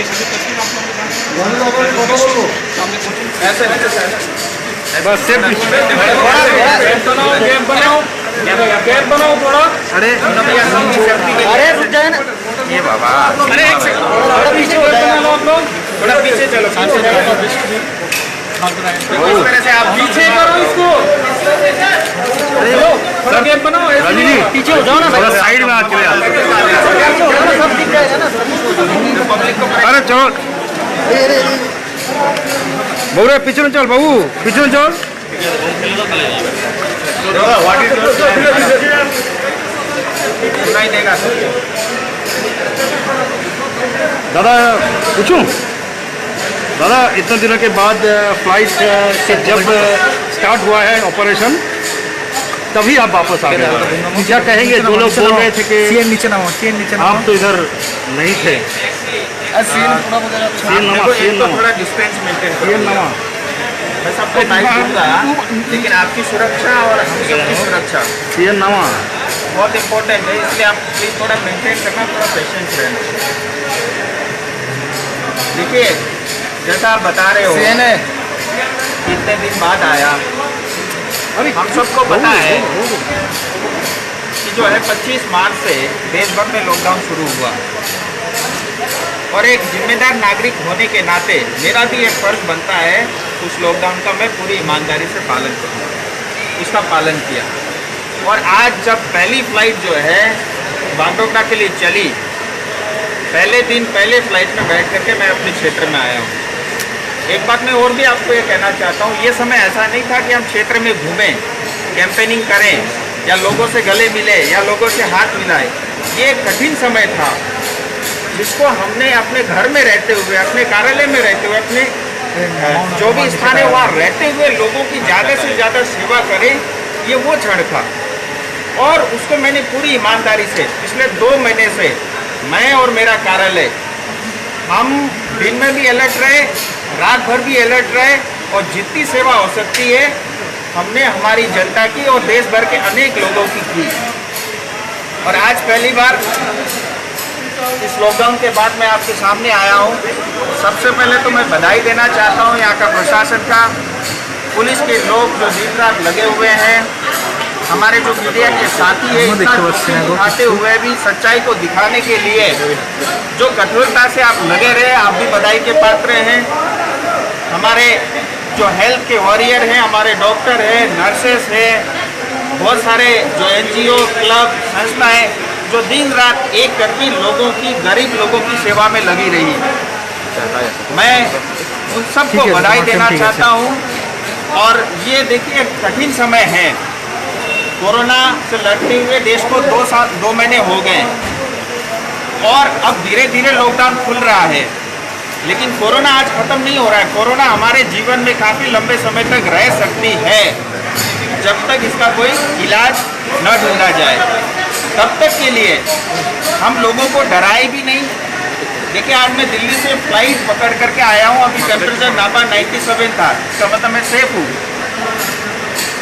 ये सभी तस्वीर आप लोग ऐसे बस सेफ कैब बनाओ थोड़ा। अरे रुक जाए ना ये बाबा, अरे एक सेकंड थोड़ा पीछे हो जाए आप लोग, थोड़ा पीछे चलो इस तरह से आप पीछे करो इसको। अरे थोड़ा कैब बनाओ राजू जी पीछे हो जाओ ना थोड़ा साइड में आके सब दिख जाएगा ना पब्लिक को। अरे चलो बबू रे पीछे में चल, बाबू पीछे में चल। सुनाई देगा दादा पूछूं, दादा इतने दिनों के बाद फ्लाइट से जब स्टार्ट हुआ है ऑपरेशन तभी आप वापस आ गए, क्या कहेंगे? जो लोग बोल रहे थे कि नीचे ना आप तो इधर नहीं थे। थोड़ा डिस्टेंस मेंटेन करो। मैं सबको टाइम दूंगा, लेकिन आपकी सुरक्षा और हम सबकी सुरक्षा बहुत इम्पोर्टेंट है, इसलिए आप प्लीज थोड़ा मेंटेन करना, थोड़ा पेशेंस रहना। देखिए जैसा आप बता रहे हो कितने दिन बाद आया, हम सबको पता है कि जो है 25 मार्च से देश भर में लॉकडाउन शुरू हुआ, और एक जिम्मेदार नागरिक होने के नाते मेरा भी एक फर्ज बनता है उस लॉकडाउन का मैं पूरी ईमानदारी से पालन करूँ। उसका पालन किया, और आज जब पहली फ्लाइट जो है बागडोगरा के लिए चली, पहले दिन पहले फ्लाइट में बैठ करके मैं अपने क्षेत्र में आया हूँ। एक बात मैं और भी आपको ये कहना चाहता हूँ, ये समय ऐसा नहीं था कि हम क्षेत्र में घूमें, कैंपेनिंग करें, या लोगों से गले मिले, या लोगों से हाथ मिलाए। ये एक कठिन समय था जिसको हमने अपने घर में रहते हुए, अपने कार्यालय में रहते हुए, अपने जो भी स्थान है वहाँ रहते हुए लोगों की ज़्यादा से ज़्यादा सेवा करें, ये वो क्षण था। और उसको मैंने पूरी ईमानदारी से पिछले 2 महीने से मैं और मेरा कार्यालय, हम दिन में भी अलर्ट रहे, रात भर भी अलर्ट रहे, और जितनी सेवा हो सकती है हमने हमारी जनता की और देश भर के अनेक लोगों की की। और आज पहली बार इस लॉकडाउन के बाद मैं आपके सामने आया हूँ। सबसे पहले तो मैं बधाई देना चाहता हूँ यहाँ का प्रशासन का, पुलिस के लोग जो दिन रात लगे हुए हैं, हमारे जो मीडिया के साथी हैं दिखाते हुए भी सच्चाई को दिखाने के लिए जो कठोरता से आप लगे रहे, आप भी बधाई के पात्र हैं। हमारे जो हेल्थ के वॉरियर हैं, हमारे डॉक्टर हैं, नर्सेस हैं, बहुत सारे जो NGO क्लब संस्थाएं जो दिन रात एक करके लोगों की, गरीब लोगों की सेवा में लगी रही है, मैं उन सबको बधाई देना चाहता हूँ। और ये देखिए कठिन समय है, कोरोना से लड़ते हुए देश को 2 महीने हो गए, और अब धीरे धीरे लॉकडाउन खुल रहा है, लेकिन कोरोना आज खत्म नहीं हो रहा है। कोरोना हमारे जीवन में काफ़ी लंबे समय तक रह सकती है, जब तक इसका कोई इलाज न ढूंढा जाए। तब तक के लिए हम लोगों को डराए भी नहीं। देखिए आज मैं दिल्ली से फ्लाइट पकड़ करके आया हूँ, अभी टेम्परेचर नापा 97 था, इसका मतलब मैं सेफ हूँ।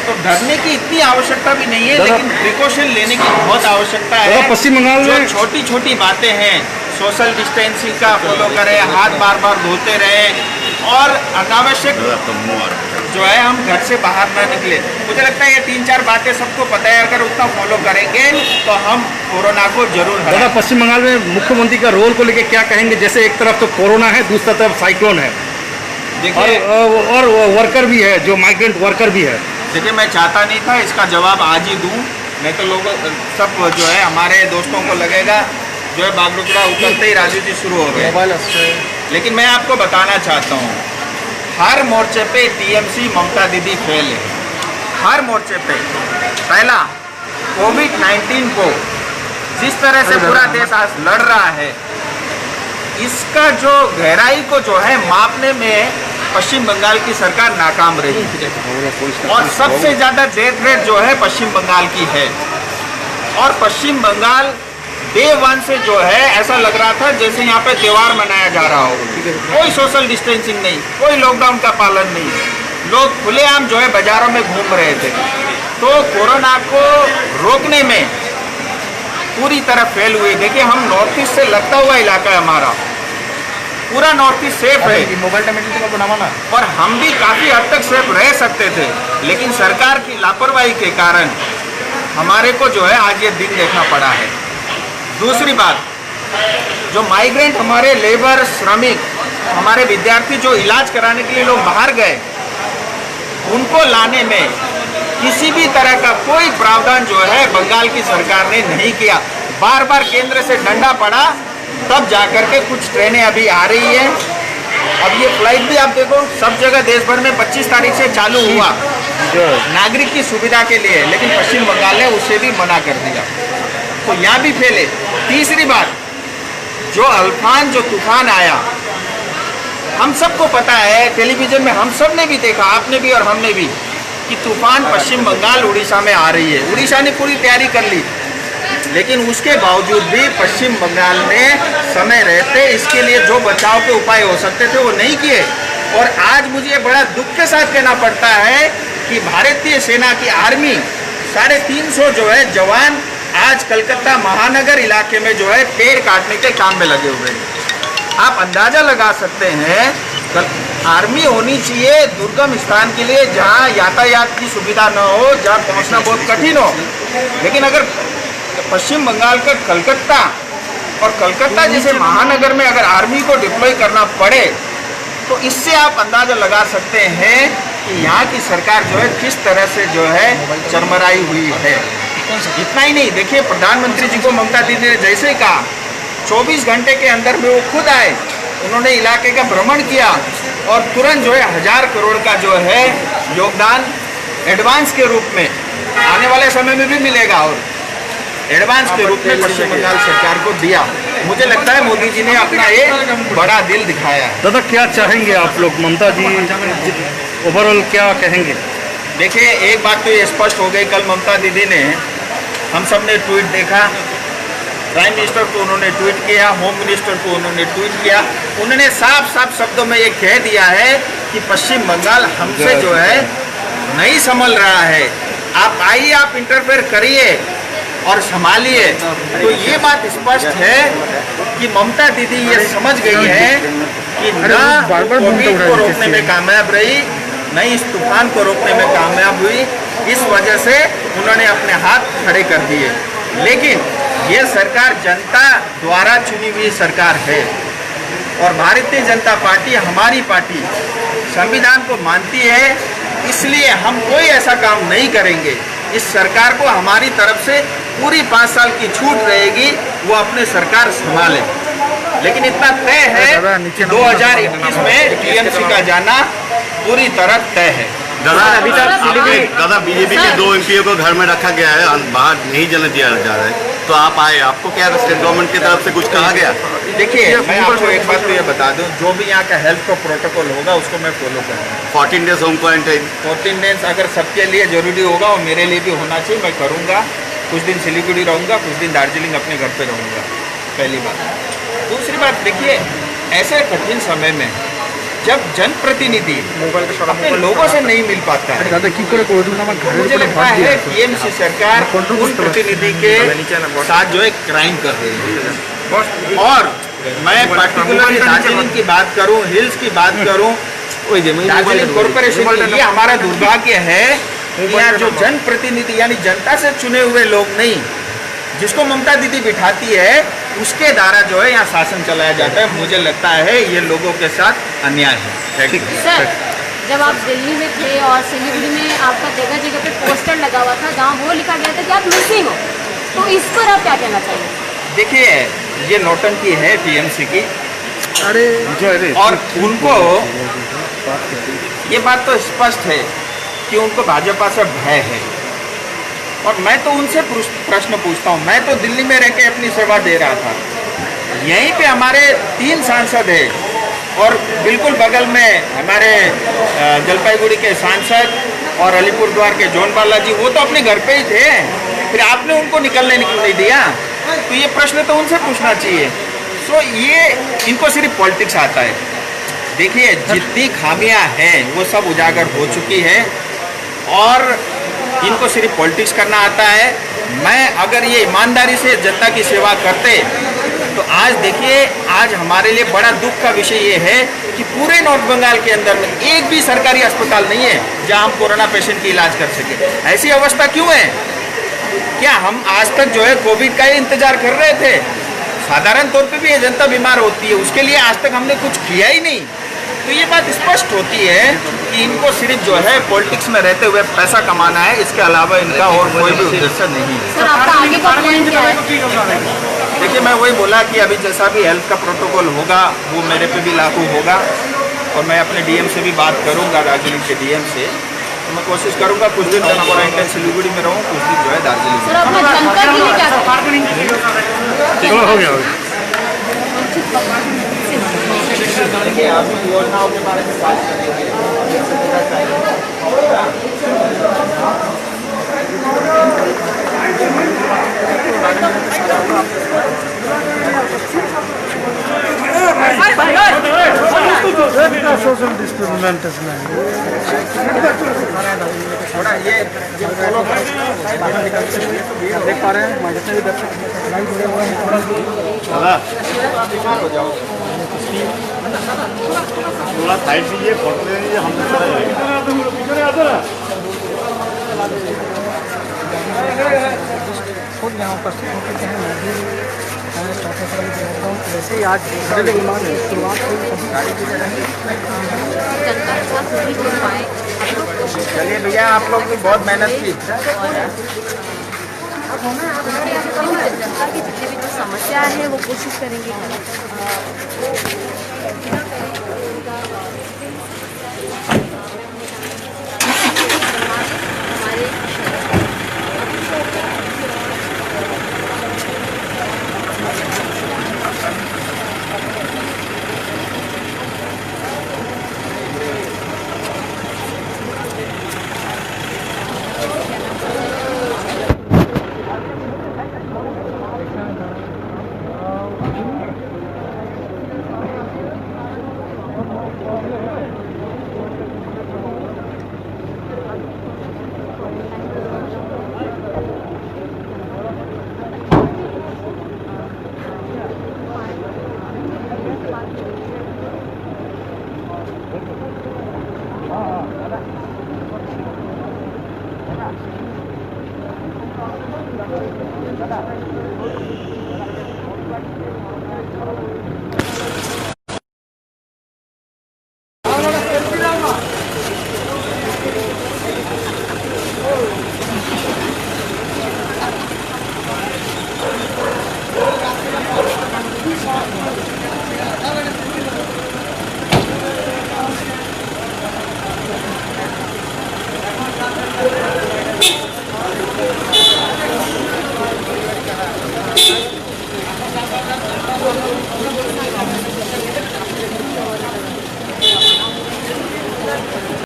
तो डरने की इतनी आवश्यकता भी नहीं है, लेकिन प्रिकॉशन लेने की बहुत आवश्यकता है। पश्चिम बंगाल में छोटी छोटी बातें हैं, सोशल डिस्टेंसिंग का फॉलो करें, हाथ बार बार धोते रहें, और अनावश्यक जो है हम घर से बाहर ना निकले। मुझे लगता है ये 3-4 बातें सबको पता है, अगर उतना फॉलो करेंगे तो हम कोरोना को जरूर हराएंगे। दादा पश्चिम बंगाल में मुख्यमंत्री का रोल को लेकर क्या कहेंगे? जैसे एक तरफ तो कोरोना है, दूसरी तरफ साइक्लोन है, और वर्कर भी है, जो माइग्रेंट वर्कर भी है। देखिए मैं चाहता नहीं था इसका जवाब आज ही दूं, नहीं तो लोगों सब जो है हमारे दोस्तों को लगेगा जो है बागडोगरा उतरते ही राजू जी शुरू हो गए। लेकिन मैं आपको बताना चाहता हूँ, हर मोर्चे पे TMC ममता दीदी फेल है, हर मोर्चे पे। पहला, कोविड-19 को जिस तरह से पूरा देश आज लड़ रहा है, इसका जो गहराई को जो है मापने में पश्चिम बंगाल की सरकार नाकाम रही, और सबसे ज़्यादा डेथ रेट जो है पश्चिम बंगाल की है। और पश्चिम बंगाल डे 1 से जो है ऐसा लग रहा था जैसे यहाँ पे त्यौहार मनाया जा रहा हो, कोई सोशल डिस्टेंसिंग नहीं, कोई लॉकडाउन का पालन नहीं, लोग खुलेआम जो है बाजारों में घूम रहे थे। तो कोरोना को रोकने में पूरी तरह फेल हुए। देखिए हम नॉर्थ ईस्ट से लगता हुआ इलाका है हमारा, पूरा नॉर्थ ईस्ट सेफ है मोबाइल टा बनावा ना और हम भी काफ़ी हद तक सेफ रह सकते थे, लेकिन सरकार की लापरवाही के कारण हमारे को जो है आज ये दिन देखना पड़ा है। दूसरी बात, जो माइग्रेंट हमारे लेबर श्रमिक हमारे विद्यार्थी जो इलाज कराने के लिए लोग बाहर गए, उनको लाने में किसी भी तरह का कोई प्रावधान जो है बंगाल की सरकार ने नहीं किया। बार बार केंद्र से डंडा पड़ा, तब जाकर के कुछ ट्रेनें अभी आ रही है। अब ये फ्लाइट भी आप देखो सब जगह देश भर में 25 तारीख से चालू हुआ नागरिक की सुविधा के लिए, लेकिन पश्चिम बंगाल ने उसे भी मना कर दिया, तो यहाँ भी फैले। तीसरी बात, जो अल्फान जो तूफान आया, हम सबको पता है, टेलीविजन में हम सब ने भी देखा, आपने भी और हमने भी, कि तूफान पश्चिम बंगाल उड़ीसा में आ रही है। उड़ीसा ने पूरी तैयारी कर ली, लेकिन उसके बावजूद भी पश्चिम बंगाल ने समय रहते इसके लिए जो बचाव के उपाय हो सकते थे वो नहीं किए। और आज मुझे बड़ा दुख के साथ कहना पड़ता है कि भारतीय सेना की आर्मी 350 जो है जवान आज कलकत्ता महानगर इलाके में जो है पेड़ काटने के काम में लगे हुए हैं। आप अंदाजा लगा सकते हैं, आर्मी होनी चाहिए दुर्गम स्थान के लिए जहां यातायात की सुविधा न हो, जहां पहुंचना बहुत कठिन हो। लेकिन अगर पश्चिम बंगाल का कलकत्ता और कलकत्ता जैसे महानगर में अगर आर्मी को डिप्लॉय करना पड़े, तो इससे आप अंदाजा लगा सकते हैं कि यहाँ की सरकार जो है किस तरह से जो है चरमराई हुई है। इतना ही नहीं, देखिए प्रधानमंत्री जी को ममता दीदी ने जैसे कहा 24 घंटे के अंदर में वो खुद आए, उन्होंने इलाके का भ्रमण किया और तुरंत जो है 1000 करोड़ का जो है योगदान एडवांस के रूप में आने वाले समय में भी मिलेगा और एडवांस के रूप में पश्चिम बंगाल सरकार को दिया। मुझे लगता है मोदी जी ने अपना एक बड़ा दिल दिखाया है। दादा क्या चाहेंगे आप लोग, ममता जी ओवरऑल क्या कहेंगे? देखिए, एक बात तो ये स्पष्ट हो गई, कल ममता दीदी ने, हम सब ने ट्वीट देखा, प्राइम मिनिस्टर को उन्होंने ट्वीट किया, होम मिनिस्टर को उन्होंने ट्वीट किया, उन्होंने साफ साफ शब्दों में ये कह दिया है कि पश्चिम बंगाल हमसे जो है नहीं संभल रहा है, आप आइए, आप इंटरफेयर करिए और संभालिए। तो ये बात स्पष्ट है कि ममता दीदी ये समझ गई है कि न कोविड को रोकने में कामयाब रही, न इस तूफान को रोकने में कामयाब हुई, इस वजह से उन्होंने अपने हाथ खड़े कर दिए। लेकिन ये सरकार जनता द्वारा चुनी हुई सरकार है और भारतीय जनता पार्टी हमारी पार्टी संविधान को मानती है, इसलिए हम कोई ऐसा काम नहीं करेंगे। इस सरकार को हमारी तरफ से पूरी 5 साल की छूट रहेगी, वो अपने सरकार संभाले। लेकिन इतना तय है कि 2021 में टीएमसी का जाना पूरी तरह तय है। दादा बीजेपी के 2 एमपीओ को घर में रखा गया है, बाहर नहीं जाने दिया जा रहा है, तो आप आए, आपको क्या स्टेट गवर्नमेंट की तरफ से कुछ कहा गया? देखिए, मैं आपको एक बात तो ये बता दूं, जो भी यहाँ का हेल्थ का प्रोटोकॉल होगा उसको मैं फॉलो करूँगा। 14 डेज होम क्वारंटाइन, 14 डेज अगर सबके लिए जरूरी होगा और मेरे लिए भी होना चाहिए, मैं करूँगा। कुछ दिन सिलीगुड़ी रहूँगा, कुछ दिन दार्जिलिंग अपने घर पे रहूँगा, पहली बात। दूसरी बात, देखिए, ऐसे कठिन समय में जब जनप्रतिनिधि अपने लोगों से नहीं मिल पाता है, मुझे लगता है टीएमसी सरकार उन प्रतिनिधि के साथ जो है क्राइम कर रही है। और मैं पार्टिकुलरली दार्जिलिंग की बात करूं, हिल्स की बात करूं, दार्जिलिंग कॉरपोरेशन के लिए हमारा दुर्भाग्य है कि यहाँ जो जनप्रतिनिधि यानी जनता से चुने हुए लोग नहीं, जिसको ममता दीदी बिठाती है, उसके द्वारा जो है यहाँ शासन चलाया जाता है। मुझे लगता है ये लोगों के साथ अन्याय है। सर, जब आप दिल्ली में थे और सिलीगुड़ी में आपका जगह जगह पे पोस्टर लगा हुआ था जहाँ वो लिखा गया था कि आप मिसिंग हो, तो इस पर आप क्या कहना चाहिए? देखिए, ये नौटंकी है टीएमसी की, और उनको ये बात तो स्पष्ट है कि उनको भाजपा से भय है। और मैं तो उनसे प्रश्न पूछता हूँ, मैं तो दिल्ली में रह के अपनी सेवा दे रहा था, यहीं पे हमारे 3 सांसद हैं और बिल्कुल बगल में हमारे जलपाईगुड़ी के सांसद और अलीपुरद्वार के जॉन बालाजी, वो तो अपने घर पे ही थे, फिर आपने उनको निकलने नहीं दिया। तो ये प्रश्न तो उनसे पूछना चाहिए। सो ये इनको सिर्फ पॉलिटिक्स आता है। देखिए, जितनी खामियां हैं वो सब उजागर हो चुकी है और इनको सिर्फ पॉलिटिक्स करना आता है। मैं अगर ये ईमानदारी से जनता की सेवा करते तो आज देखिए, आज हमारे लिए बड़ा दुख का विषय ये है कि पूरे नॉर्थ बंगाल के अंदर में एक भी सरकारी अस्पताल नहीं है जहां हम कोरोना पेशेंट की इलाज कर सके। ऐसी अवस्था क्यों है? क्या हम आज तक जो है कोविड का ही इंतजार कर रहे थे? साधारण तौर पे भी ये जनता बीमार होती है, उसके लिए आज तक हमने कुछ किया ही नहीं। तो ये बात स्पष्ट होती है कि इनको सिर्फ जो है पॉलिटिक्स में रहते हुए पैसा कमाना है, इसके अलावा इनका और कोई भी उद्देश्य नहीं है। सर आपका आगे का प्लान क्या है? देखिए, मैं वही बोला कि अभी जैसा भी हेल्थ का प्रोटोकॉल होगा वो मेरे पे भी लागू होगा, और मैं अपने डीएम से भी बात करूंगा, दार्जिलिंग के डीएम से। तो मैं कोशिश करूंगा कुछ दिन तक क्वारंटाइन सिलीगुड़ी में रहूँ, कुछ दिन जो है दार्जिलिंग सर में। अपना जनता के लिए क्या करें? चलो हो गया। देखिए, आप योजनाओं के बारे में बात करेंगे। सोशल डिस्टेंस थोड़ा ये फॉलो देख पा रहे हैं, जितने भी दर्शक दादा बीमार हो जाओ। थोड़ा साइड दीजिए, फोटो ले लीजिए, हम चला जाएंगे। खुद यहाँ उपस्थित होकर हैं मोदी चौथे साल के लॉकडाउन वैसे ही आज बड़े विमान है शुरुआत हुई सभी जनता के साथ सभी लोग आए, हम लोग कोशिश करें। चलिए भैया, आप लोग भी बहुत मेहनत की। जनता की जितनी भी जो समस्या है वो कोशिश करेंगे।